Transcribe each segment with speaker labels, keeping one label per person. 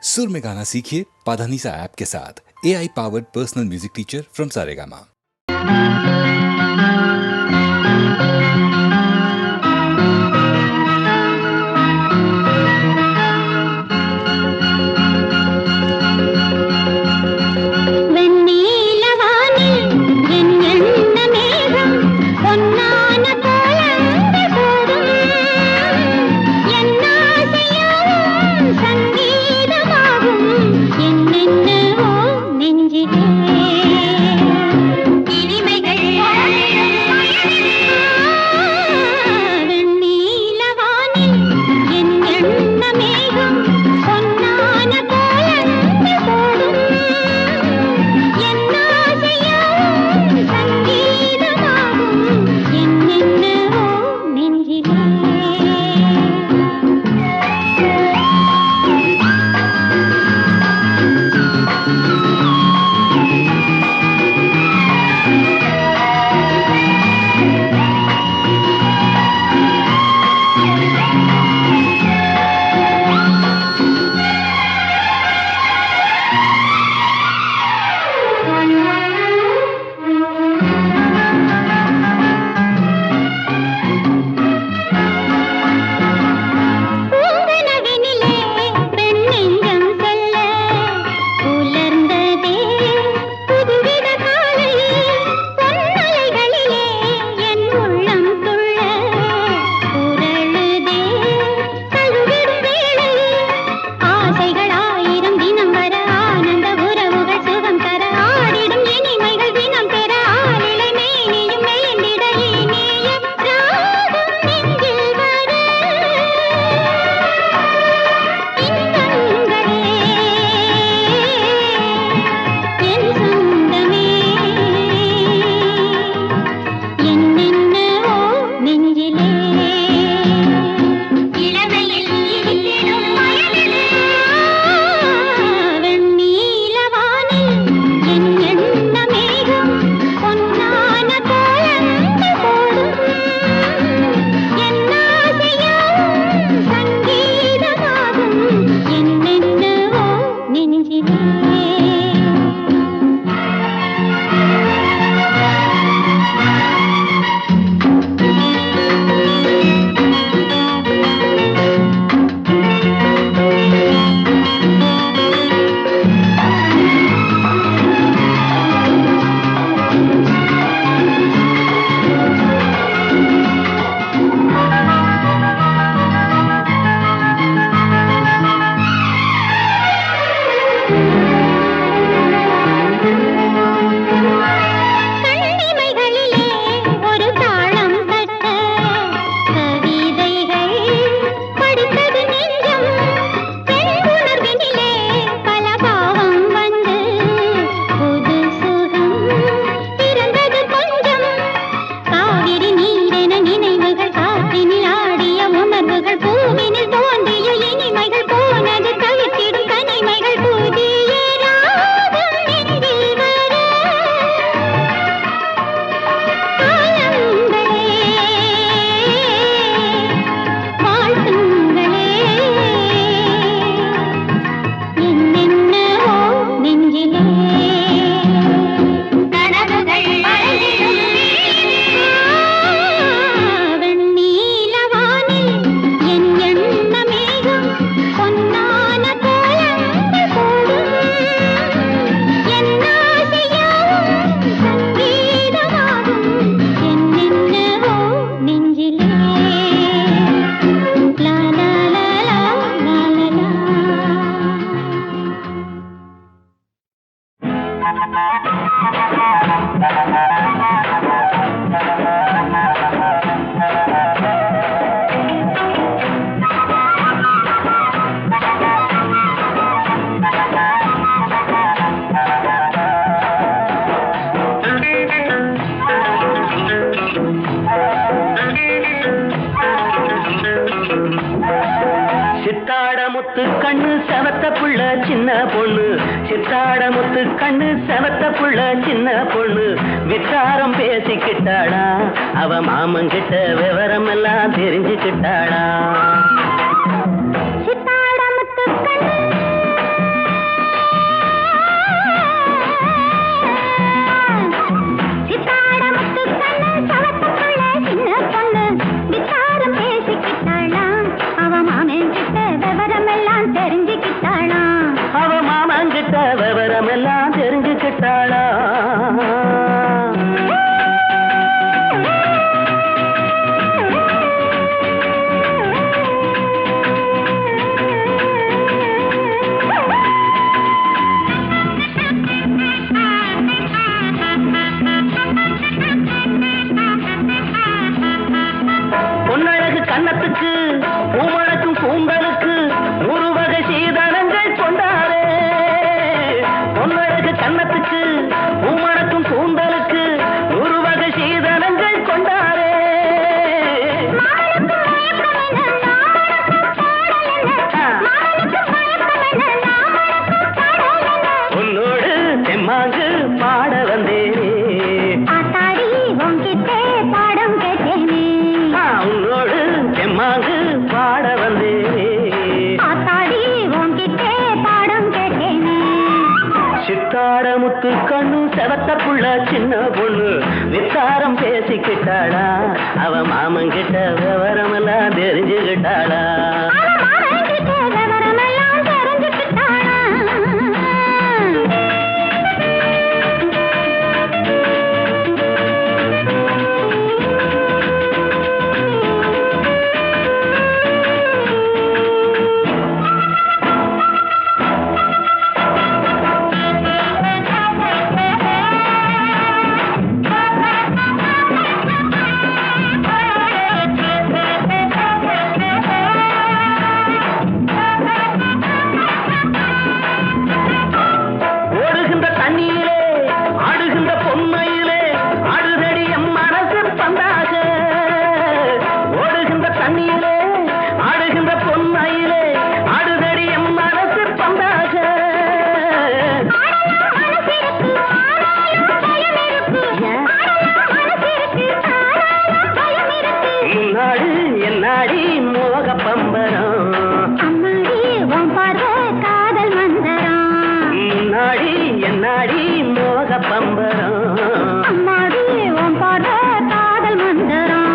Speaker 1: सुर में गाना सीखिए पाधानीसा ऐप के साथ। AI powered personal music teacher from Saregama.
Speaker 2: முத்து கண்ணு செவத்த புள்ள சின்ன பொண்ணு, சித்தாட முத்து கண்ணு செவத்த புள்ள சின்ன பொண்ணு. வித்தாரம் பேசிக்கிட்டாளா, அவ மாமங்கிட்ட விவரம் எல்லாம் தெரிஞ்சுக்கிட்டாளா.
Speaker 3: சித்தாட முத்து கண்ணு
Speaker 2: விவரம் எல்லாம் தெரிஞ்சுக்கிட்டாளா? பொன்னழகு கன்னத்துக்கு பூமணக்கும் கூந்தலுக்கு ஒரு வகை சீதனங்கள் கொண்டாரே. பொன்னழகு கன்னத்துக்கு பூமணக்கும் கூந்தலுக்கு ஒரு வகை சீதனங்கள் கொண்டாரே. உன்னோடு தெம்மாங்கு பாட வந்தேனே. உன்னோடு தெம்மாங்கு பாட வந்தேனே. சித்தாட முத்து கண்ணு செவத்த புள்ள சின்ன பொண்ணு வித்தாரம் பேசிக்கிட்டாளா? அவ மாமங்கிட்ட விவரம் எல்லாம் தெரிஞ்சுக்கிட்டாளா? என்னாடி மோக பம்பரம் காதல் மந்தரம். முன்னாடி என்னாடி மோக பம்பரம் காதல் மந்தரம்.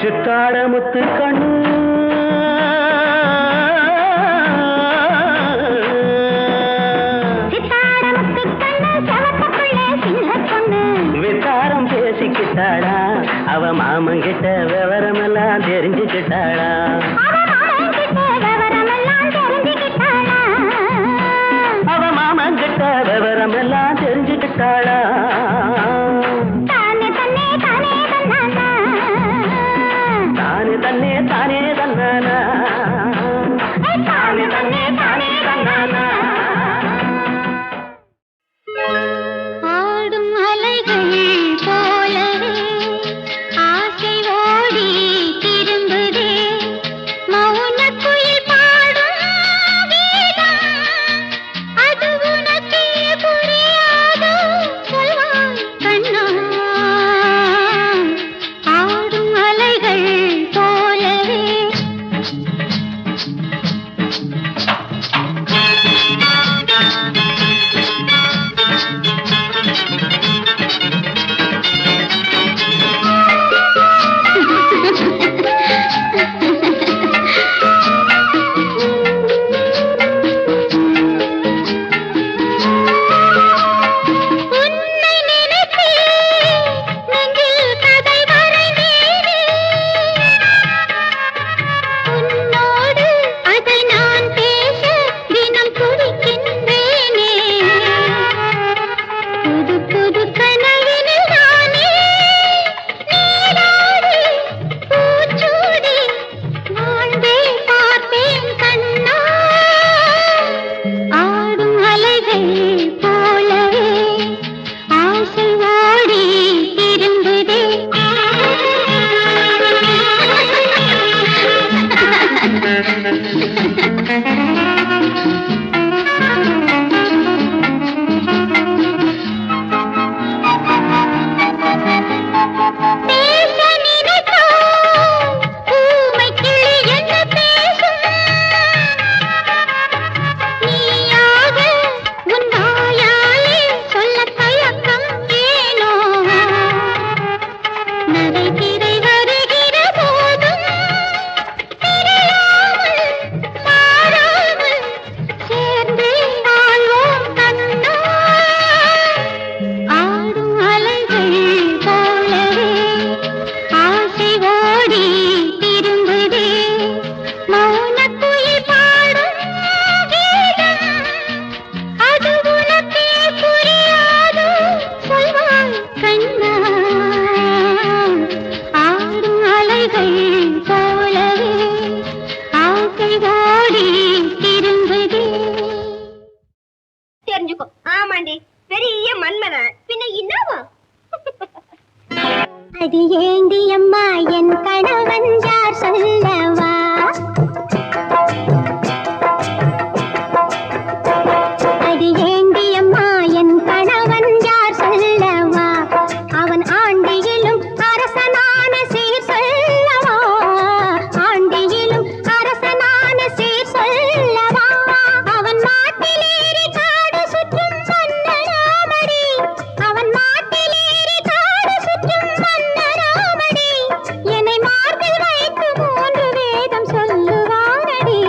Speaker 2: சித்தாட முத்து கண்ணு வித்தாரம் பேசிக்கிட்டாளா? அவ மாமங்கிட்ட விவரம் எல்லாம் தெரிஞ்சுக்கிட்டாளா? அவ மாமங்கிட்ட விவரம் எல்லாம் தெரிஞ்சுக்கிட்டாளா? தானே தன்னே
Speaker 3: அது ஏண்டி அம்மா என் கணவன் யார் சொல்லவா? அது ஏண்டி அம்மா என் கணவன் யார் சொல்லவா? அவன் ஆண்டியிலும் அரசனான சீர் சொல்லவா? ஆண்டியிலும் அரசனான சீர் சொல்லவா? அவன் மாட்டிலேறி காடு சுற்றும் மன்னராமடி. அவன் மாட்டிலேறி காடு சுற்றும் மன்னராமடி. என்னை மார்பில் வைத்து 3 வேதம் சொல்லுவானடி.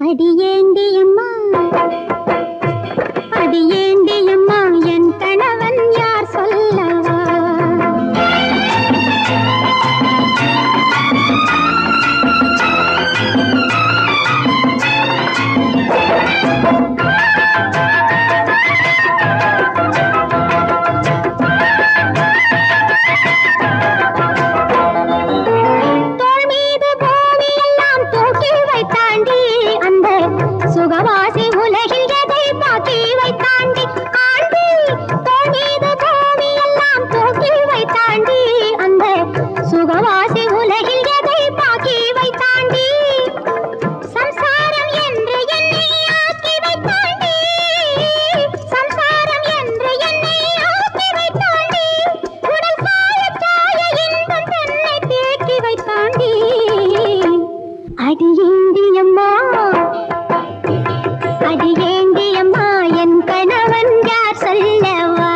Speaker 3: அடி ஏண்டி அம்மா, அடி ஏண்டி அம்மா என் கணவன் யார் சொல்லவா? தோள் மீது பூமி எல்லாம் தூக்கி வைத்தாண்டி. அந்த சுகவாசி உலகில் எதை பாக்கி வைத்தாண்டி. ஆண்டி தோள் மீது பூமி எல்லாம் தூக்கி வைத்தாண்டி. அந்த சுகவாசி உலகில் எதை பாக்கி வைத்தாண்டி. சம்சாரம் என்று என்னை ஆக்கி வைத்தாண்டி. சம்சாரம் என்று என்னை ஆக்கி வைத்தாண்டி. உடல் சாய சாய இன்பம் தன்னை தேக்கி வைத்தாண்டி. அடி ஏண்டி அம்மா, அடி ஏண்டி அம்மா என் கணவன் யார் சொல்லவா?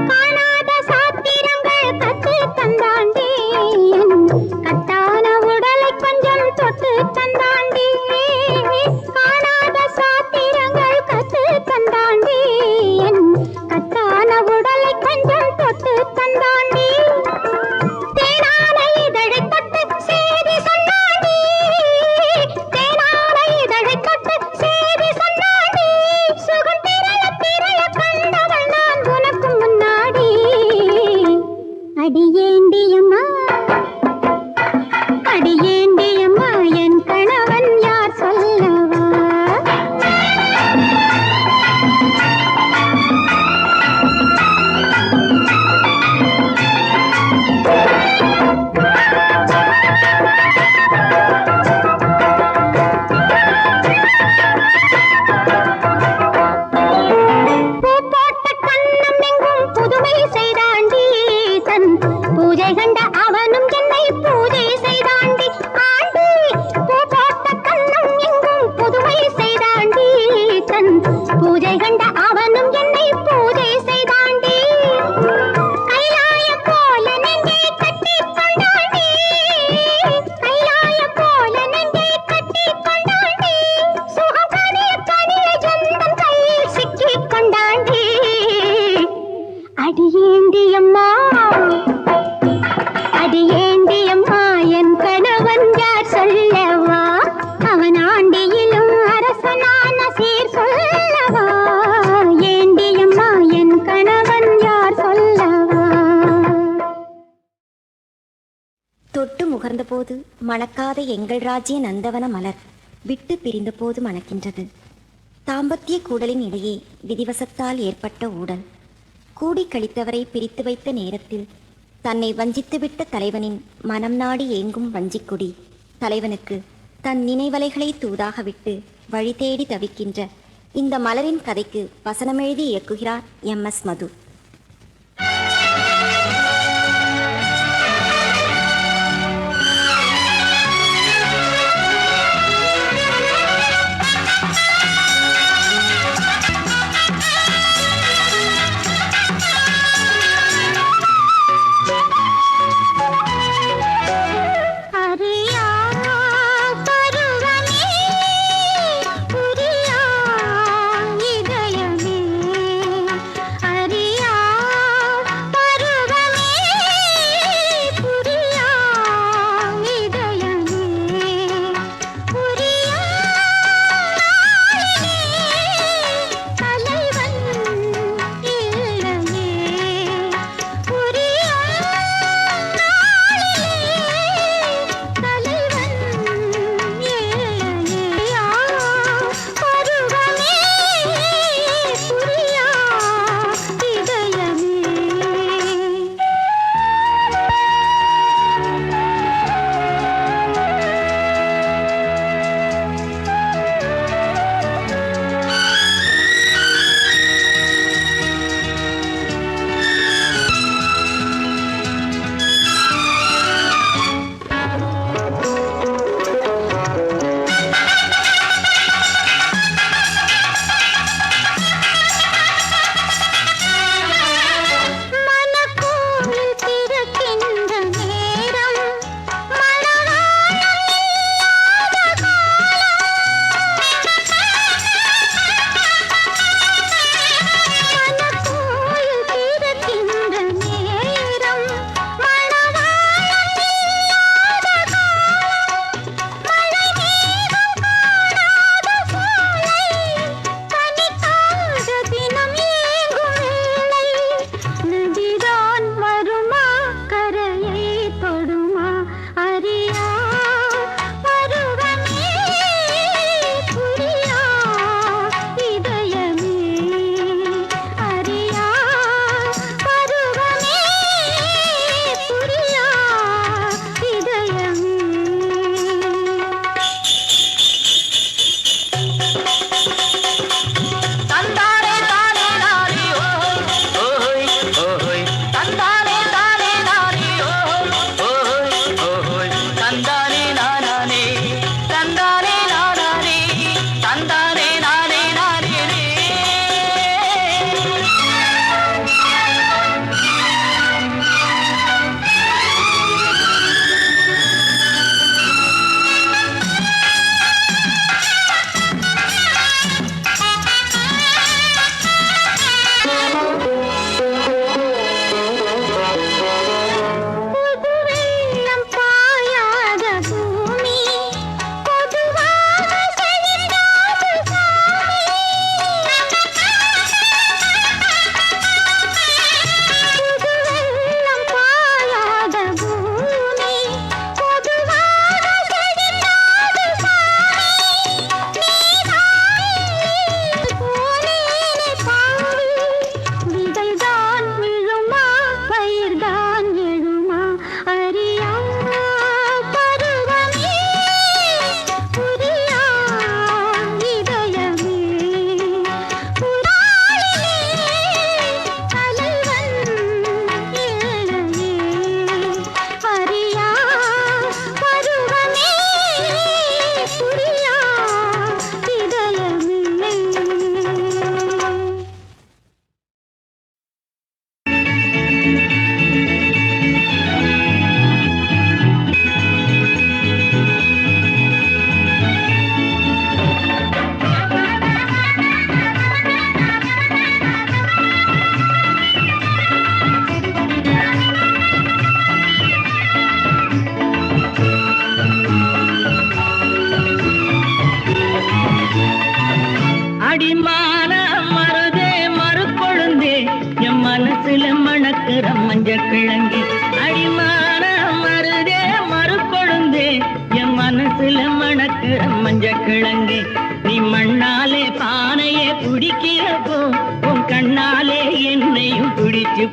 Speaker 3: காணாத சாத்திரங்கள் கற்று தந்தாண்டி. என் கட்டான உடலை கொஞ்சம் தொட்டு தந்தாண்டி. காணாத சாத்திரங்கள் கற்று தந்தாண்டி. என் கட்டான உடலை கொஞ்சம் தொட்டு தந்தாண்டி. தேனான இதழை தொட்டு சேதி சொன்னாண்டி. தேனான இதழை தொட்டு சேதி சொன்னாண்டி. சுகம் திரைய திரைய கண்டவள் நான் உனக்கு முன்னாடி. அடி ஏண்டி அம்மா, அடி ஏண்டி அம்மா என் கணவன் யார் சொல்லவா? பூ போட்ட கண்ணம் எங்கும் புதுமை செய்தாண்டி. தன் பூஜை கண்ட அவனும் என்னை பூஜை செய்தாண்டி. ஆண்டி பூ போட்ட கண்ணம் எங்கும் புதுமை செய்தாண்டி. தன் பூஜை கண்ட அவனும் என்னை பூஜை செய்தாண்டி. கைலாயம் போல நெஞ்சை கட்டிக் கொண்டாண்டி. கைலாயம் போல நெஞ்சை கட்டிக் கொண்டாண்டி. சுகம் கனிய கனிய ஜந்தம் கையில் சிக்கிக் கொண்டாண்டி. அடி ஏண்டி அம்மா, அடி ஏண்டி அம்மா என் கணவன் யார் சொல்லவா? அவன் ஆண்டியிலும் அரசனான சீர் சொல்லவா? ஏண்டி அம்மா என் கணவன் யார் சொல்லவா?
Speaker 4: தொட்டு முகர்ந்தபோது மணக்காத எங்கள் ராஜ்ய நந்தவன மலர் விட்டு பிரிந்தபோது மணக்கின்றது. தாம்பத்திய கூடலின் இடையே விதிவசத்தால் ஏற்பட்ட ஊடல். கூடி கழித்தவரை பிரித்து வைத்த நேரத்தில் தன்னை வஞ்சித்துவிட்ட தலைவனின் மனம் நாடி ஏங்கும் வஞ்சிக்குடி தலைவனுக்கு தன் நினைவலைகளை தூதாக விட்டு வழி தேடி தவிக்கின்ற இந்த மலரின் கதைக்கு வசனமெழுதி இயக்குகிறார் MS மது.
Speaker 3: அறியா பருவமே, புரியா இதயமே, அறியா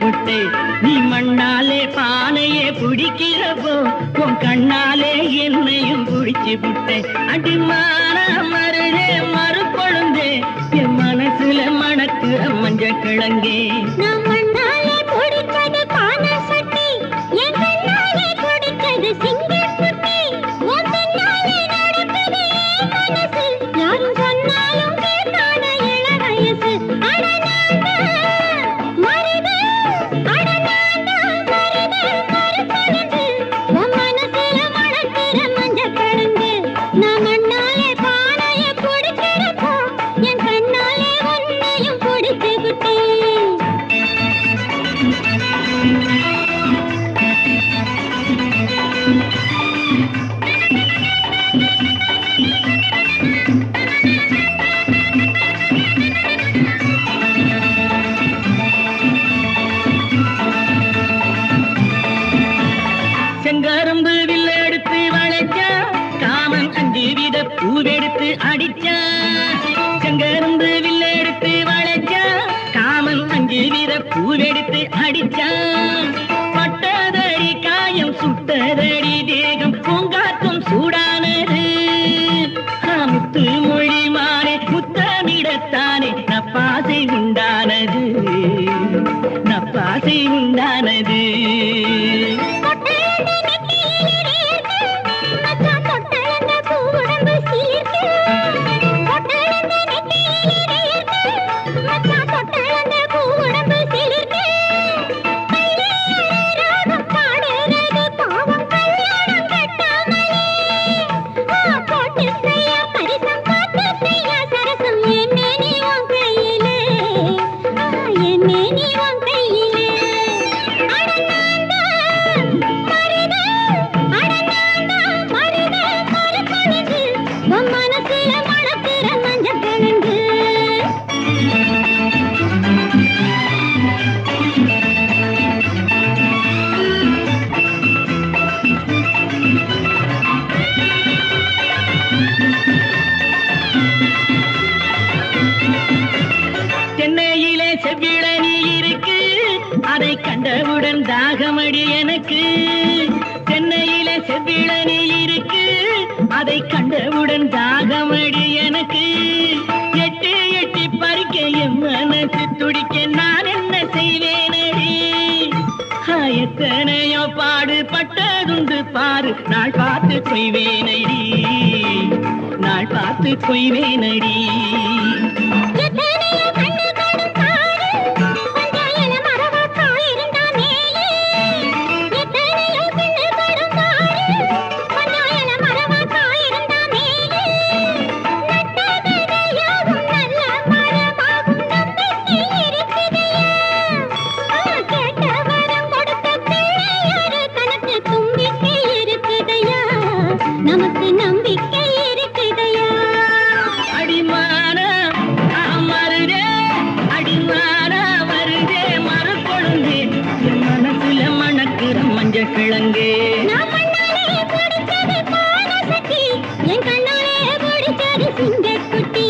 Speaker 2: புட்டே. நீ மண்ணாலே பானையே பிடிக்கிறப்போ உன் கண்ணாலே என்னையும் பிடிச்சு புட்டே. அடிமான மருதே மறு கொழுந்தே என் மனசுல மணக்குற மஞ்ச கிழங்கே.
Speaker 3: நான் மண்ணாலே பிடிச்சது பானை சட்டி, என் கண்ணாலே பிடிச்சது சிங்கர் குட்டி. உன் பின்னாலே நடக்குது என் மனசு, யாரும் சொன்னாலும் கேட்காத இள வயசு. அட நான்தான் மருது, அட நான்தான் மருது மறுபொழுது. உன் மனசுல மணக்கிற மஞ்சள் கிழங்கு. நான் மண்ணாலே பானைய பிடிக்கிறப்போ என் கண்ணாலே உன்னையும் பிடிச்சு விட்டேன்.
Speaker 2: செங்கரும்பு வில்ல எடுத்து வளைச்சா காமன் 5 வித பூவெடுத்து அடிச்சா. செங்கரும்பு வில்ல எடுத்து வளைச்சா காமன் 5 வித பூவெடுத்து அடிச்சா. பட்டதடி காயம் சுட்டதடி தேகம் பூங்காற்றும் சூடானது. முத்து மொழி மாறே முத்தமிடத்தானே நப்பாசை உண்டானது, நப்பாசை உண்டானது. சென்னையிலே செவ்விழனி இருக்கு, அதை கண்டவுடன் தாகமடி எனக்கு. சென்னையிலே செவ்விழனி இருக்கு, அதை கண்டவுடன் தாகமடி எனக்கு. எட்டி எட்டி பறிக்க என் மனசு துடிக்க நான் என்ன செய்வேனடி. எத்தனையோ பாடுபட்டதுண்டு பாரு, நாள் பார்த்து கொய்வேனடி, நாள் பார்த்து கொய்வேனடி.
Speaker 3: நமக்கு நம்பிக்கை இருக்குதையா.
Speaker 2: அடிமான மருதே, அடிமான மருதே மறு கொழுந்தே என் மனசுல மணக்கிற மஞ்ச கிழங்கே.
Speaker 3: நான் மண்ணாலே பிடிச்சது பானை சட்டி, என் கண்ணாலே பிடிச்சது சிங்கக் குட்டி.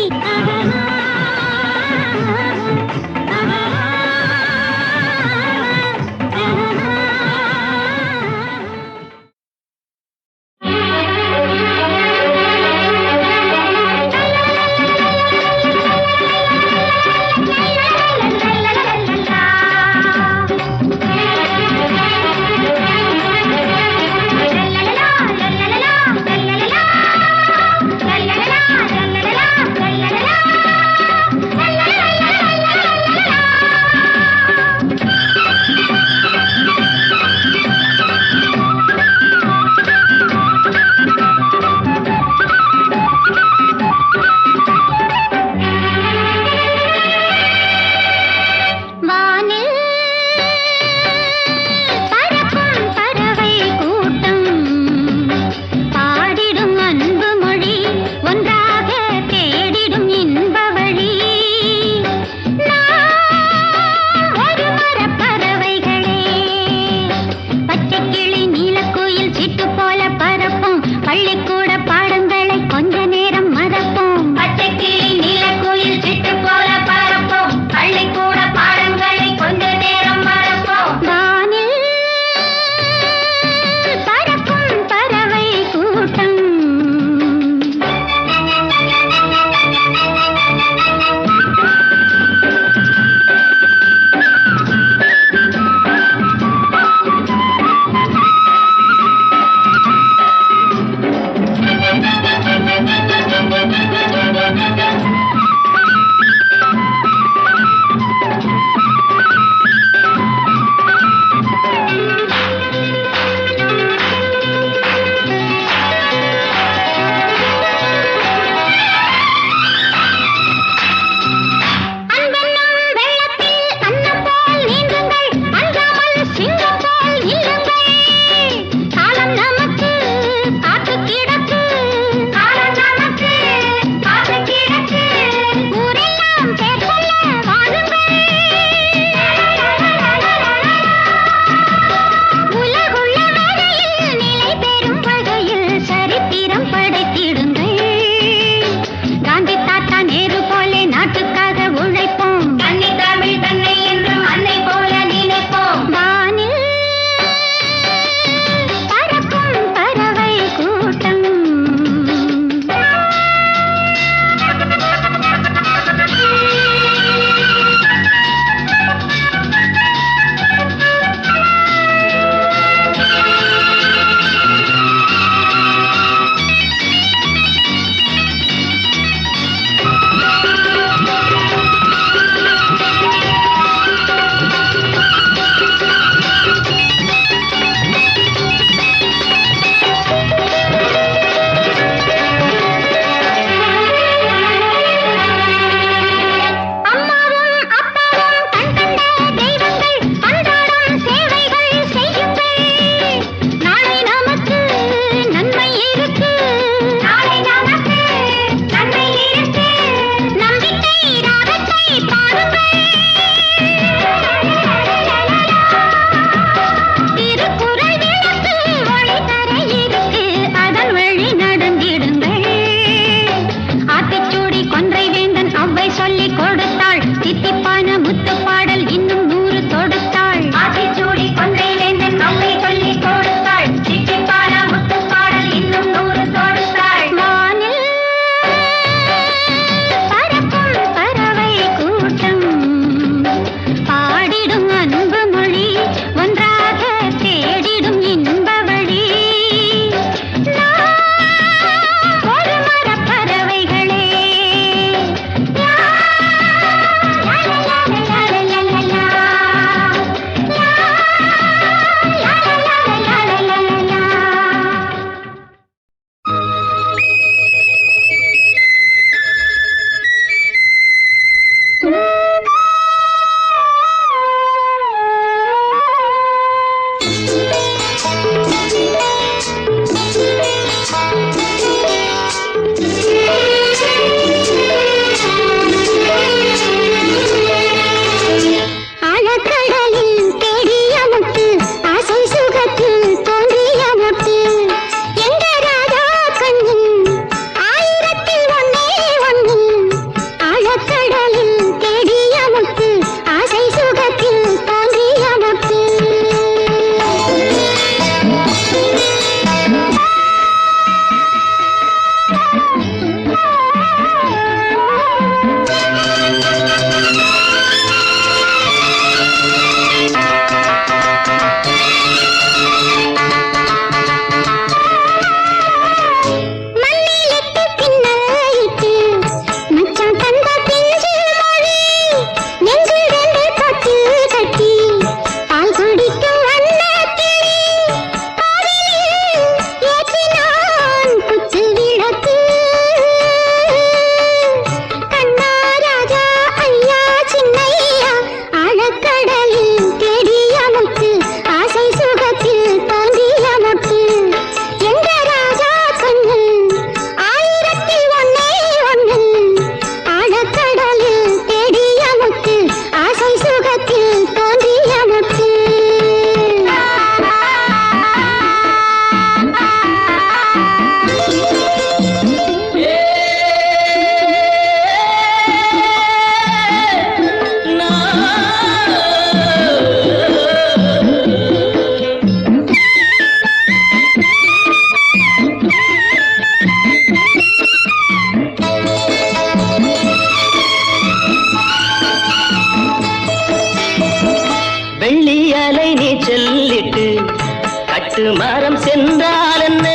Speaker 2: கட்டு மரம் சென்றால் என்ன,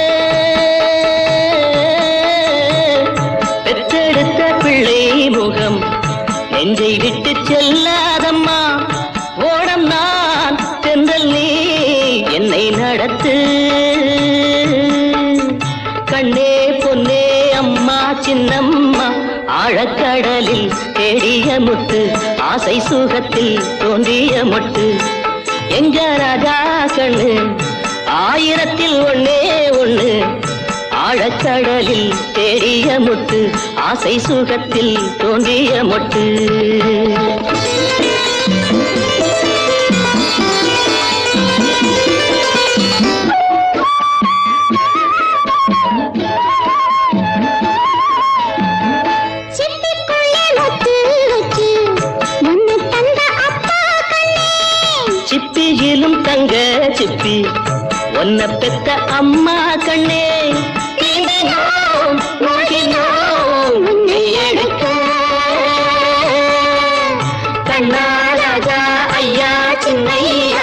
Speaker 2: பெற்றெடுத்த பிள்ளை முகம் நெஞ்சை விட்டு செல்லாதம்மா. ஓடம் நான் சென்றல் நீ என்னை நடத்து. கண்ணே பொன்னே அம்மா சின்னம்மா, ஆழக்கடலில் தேடிய முத்து, ஆசை சுகத்தில் தோன்றிய மொட்டு. எங்க ராஜா கண்ணு ஆயிரத்தில் ஒன்னே ஒண்ணு, ஆழக்கடலில் தேடிய முத்து, ஆசை சுகத்தில் தோன்றிய மொட்டு. சிப்பியிலும் தங்க சிப்பி ஒன்ன பெத்த அம்மா கண்ணே. கண்ணா ராஜா ஐயா சின்னையா,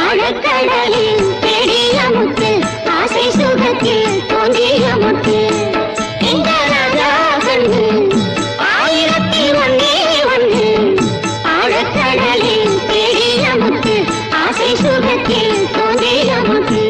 Speaker 2: ஆழக்கடலில் தேடிய முத்து, ஆசை சுகத்தில் தோன்றிய முத்து. எங்க ராஜா கண்ணு ஆயிரத்தில் ஒன்னே ஒண்ணு, ஆழக்கடலில் தேடிய முத்து, ஆசை சுகத்தில் தோன்றிய முத்து.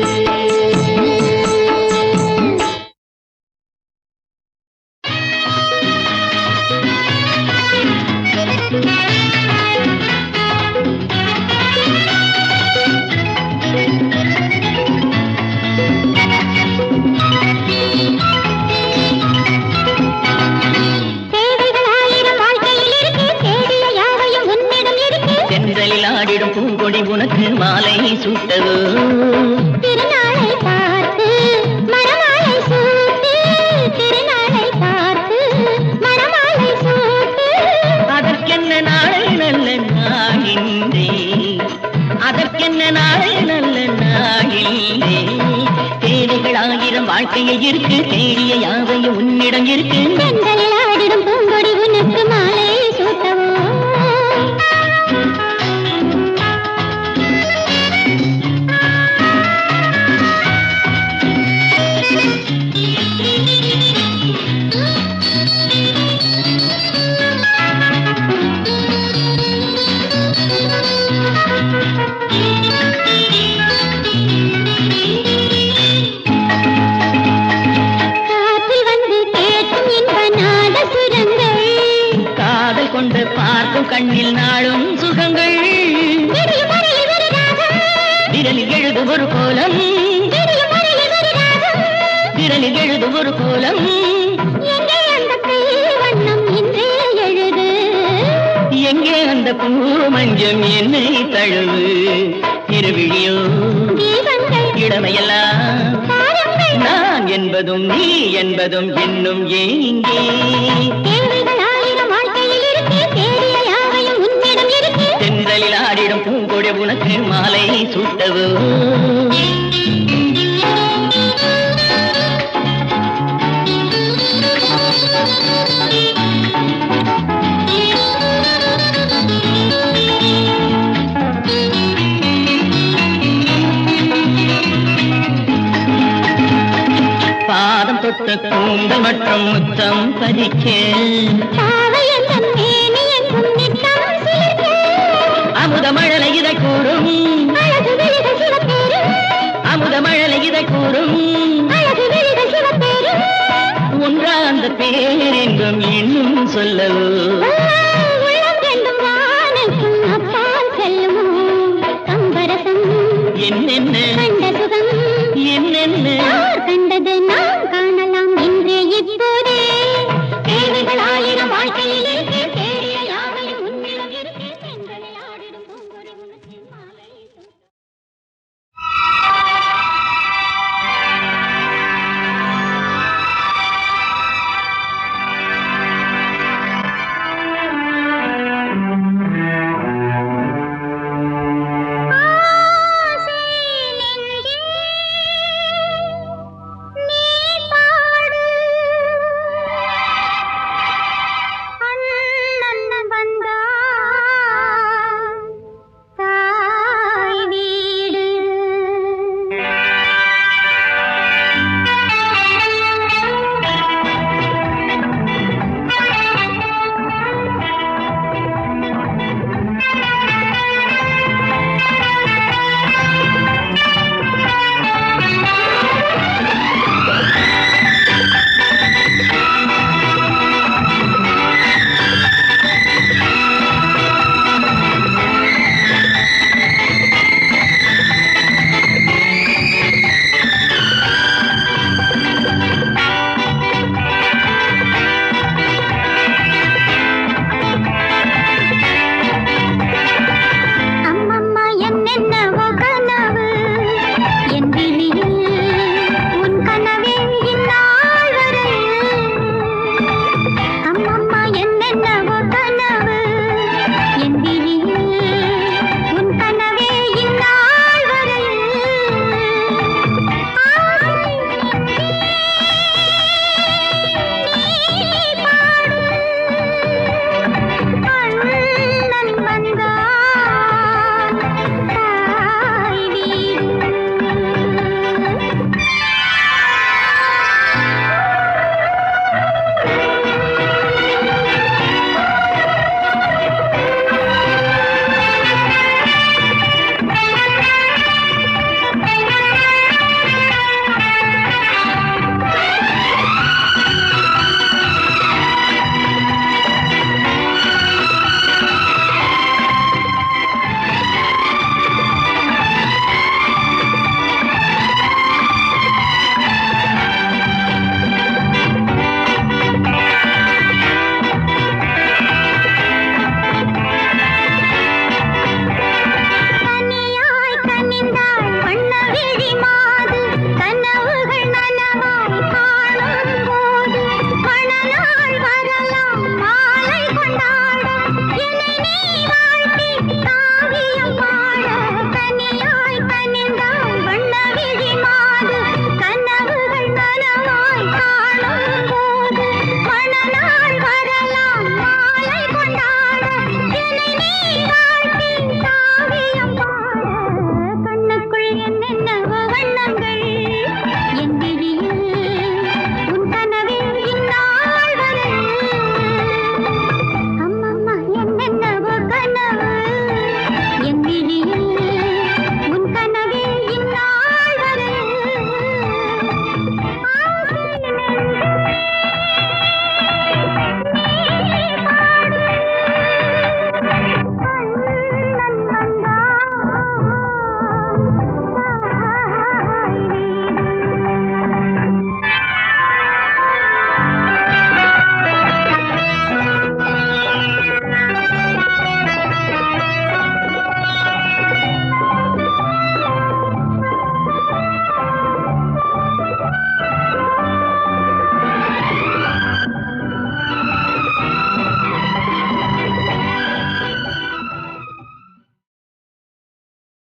Speaker 2: ஆடிடும் பூங்கொடி உனக்கு மாலை சூட்டவோ,
Speaker 3: திருநாளை பார்த்து மணமாலை சூட்டு, திருநாளை பார்த்து மணமாலை சூட்டு.
Speaker 2: அதற்கென்ன நாளை நல்ல நாளின்றே, அதற்கென்ன நாளை நல்ல நாளின்றே. தேவைகள் ஆயிரம் வாழ்க்கையில் இருக்கு, தேடிய யாவையும் உன்னிடம் இருக்கு.
Speaker 3: பெண்களில் ஆடிடும் பூங்கொடி உனக்கு மாலை சூட்டவோ.
Speaker 2: கொண்டு பார்க்கும் கண்ணில் நாளும் சுகங்கள், விரலில் எழுது ஒரு கோலம், விரலில் எழுது ஒரு கோலம்.
Speaker 3: எங்கே அந்த வண்ணம் என்றே எழுது,
Speaker 2: எங்கே அந்த பூ மஞ்சம் என்னை தழுவு. இருவிழியோ இடமையெல்லாம் நான் என்பதும் நீ என்பதும் என்னும் ஏங்கே. தென்றலில் ஆடிடும் பூங்கொடி உனக்கு மாலை சூட்டவோ. பாதம் தொட்ட கூந்தல் மற்றும் முத்தம் பதிக்க, அமுதமழலை இதை கூறும், அமுதமழலை இதை கூறும். ஒன்றா அந்த பேரெங்கும் இன்னும் சொல்லவோ, என்னென்ன என்னென்ன